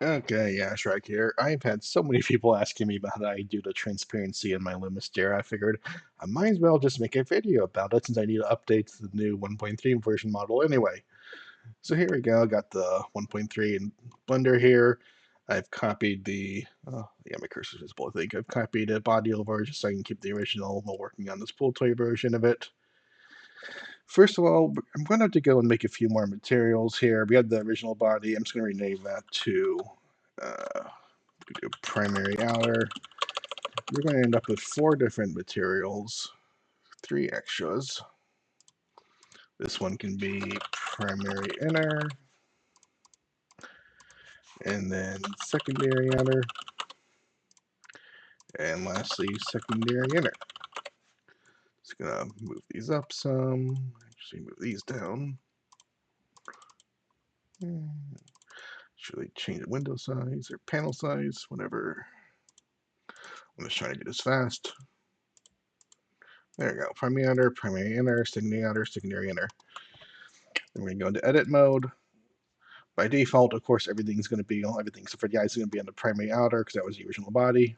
Okay, yeah, Shrek here. I've had so many people asking me about how I do the transparency in my Lumistera. I figured I might as well just make a video about it since I need to update to the new 1.3 version model anyway. So here we go. I got the 1.3 in Blender here. I've copied yeah, my cursor's visible, I think. I've copied a body over just so I can keep the original while working on this pool toy version of it. First of all, I'm going to have to go and make a few more materials here. We had the original body. I'm just going to rename that to primary outer. We're going to end up with 4 different materials, 3 extras. This one can be primary inner, and then secondary outer, and lastly secondary inner. Just gonna move these up some, actually move these down. Should I change the window size or panel size, whatever. I'm just trying to do this fast. There we go. primary inner, secondary inner. Then we're going to go into edit mode. By default, of course, everything except for the eyes is going to be on the primary outer because that was the original body.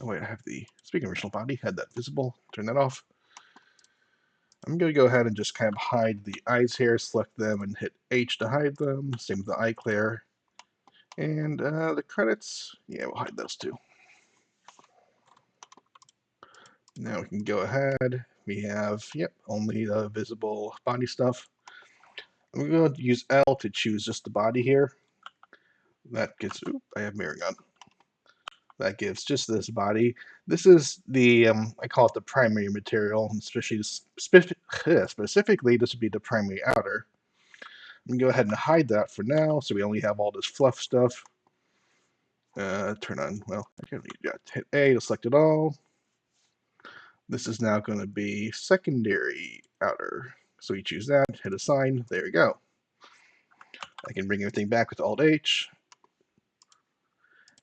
Oh wait, I have speaking of original body, had that visible. Turn that off. I'm going to go ahead and just kind of hide the eyes here, select them and hit H to hide them. Same with the eye clear. And the credits, yeah, we'll hide those too. Now we can go ahead. We have, yep, only the visible body stuff. I'm going to use L to choose just the body here. That gets, I have mirroring on. That gives just this body. This is the, I call it the primary material, especially specifically this would be the primary outer. I'm going to go ahead and hide that for now, so we only have all this fluff stuff. Turn on, well, I can't really, hit A to select it all. This is now going to be secondary outer. So we choose that, hit assign, there we go. I can bring everything back with Alt H.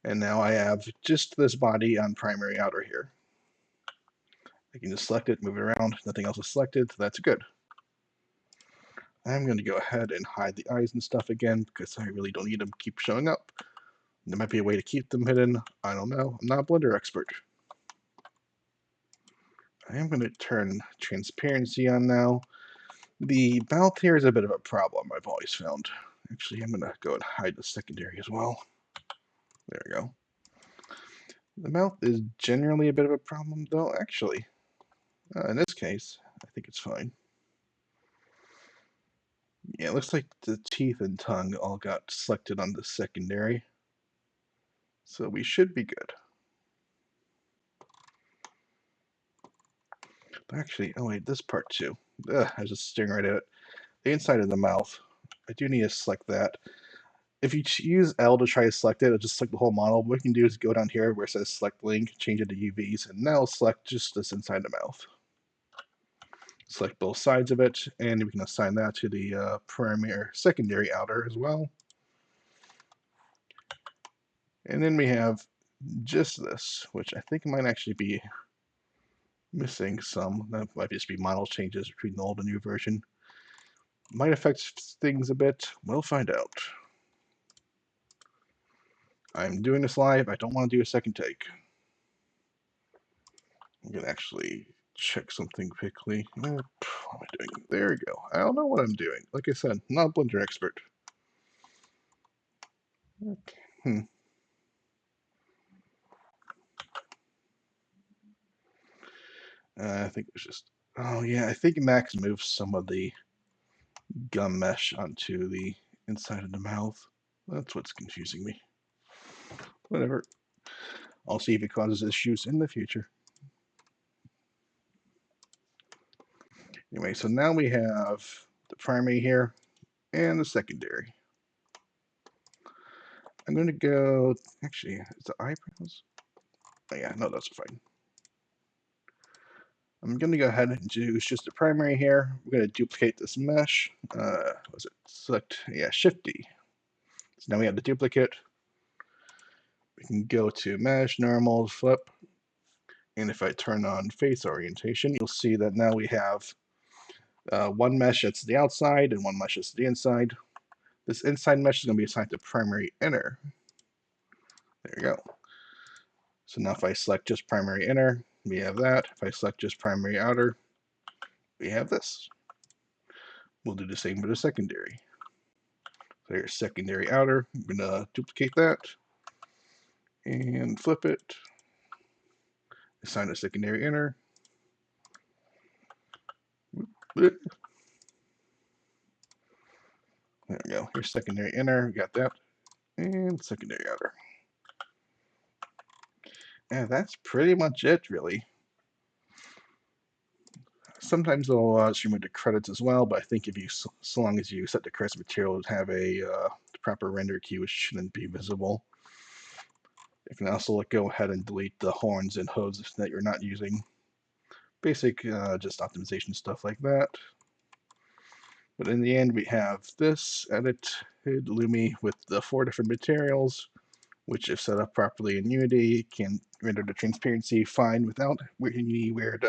And now I have just this body on primary outer here. I can just select it, move it around, nothing else is selected, so that's good. I'm going to go ahead and hide the eyes and stuff again because I really don't need them to keep showing up. There might be a way to keep them hidden. I don't know. I'm not a Blender expert. I am going to turn transparency on now. The mouth here is a bit of a problem, I've always found. Actually, I'm going to go and hide the secondary as well. There we go. The mouth is generally a bit of a problem, though, actually. In this case, I think it's fine. Yeah, it looks like the teeth and tongue all got selected on the secondary. So we should be good. But actually, oh wait, this part too. Ugh, I was just staring right at it. The inside of the mouth. I do need to select that. If you use L to try to select it, it'll just select the whole model. What we can do is go down here where it says select link, change it to UVs, and now select just this inside the mouth. Select both sides of it, and we can assign that to the primary secondary outer as well. And then we have just this, which I think might actually be missing some. That might just be model changes between the old and new version. Might affect things a bit. We'll find out. I'm doing this live. I don't want to do a second take. I'm going to actually check something quickly. What am I doing? There we go. I don't know what I'm doing. Like I said, not a Blender expert. Okay. I think it was just, oh yeah, I think Max moved some of the gum mesh onto the inside of the mouth. That's what's confusing me. Whatever. I'll see if it causes issues in the future. Anyway, so now we have the primary here and the secondary. I'm going to go, actually, is the eyebrows? Oh yeah, no, that's fine. I'm going to go ahead and choose just the primary here. We're going to duplicate this mesh. Was it select? Yeah, Shift D. So now we have the duplicate. We can go to mesh, normal, flip. And if I turn on face orientation, you'll see that now we have one mesh that's the outside and one mesh that's the inside. This inside mesh is going to be assigned to primary inner. There we go. So now if I select just primary inner, we have that. If I select just primary outer, we have this. We'll do the same for the secondary. So here's secondary outer. I'm gonna duplicate that and flip it. Assign a secondary inner. There we go. Here's secondary inner. We got that. And secondary outer. And that's pretty much it, really. Sometimes they'll remove the credits as well, but I think if you, so long as you set the correct material to have a proper render key, which shouldn't be visible. You can also go ahead and delete the horns and hooves that you're not using. Basic just optimization stuff like that. But in the end, we have this edited Lumi with the 4 different materials, which if set up properly in Unity, can render the transparency fine without any weird,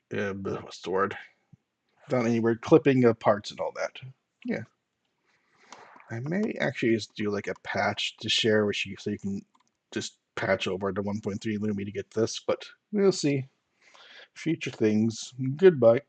what's the word? Without any weird clipping of parts and all that. Yeah. I may actually just do like a patch to share with you so you can just patch over to 1.3 Lumi to get this, but we'll see. Future things. Goodbye.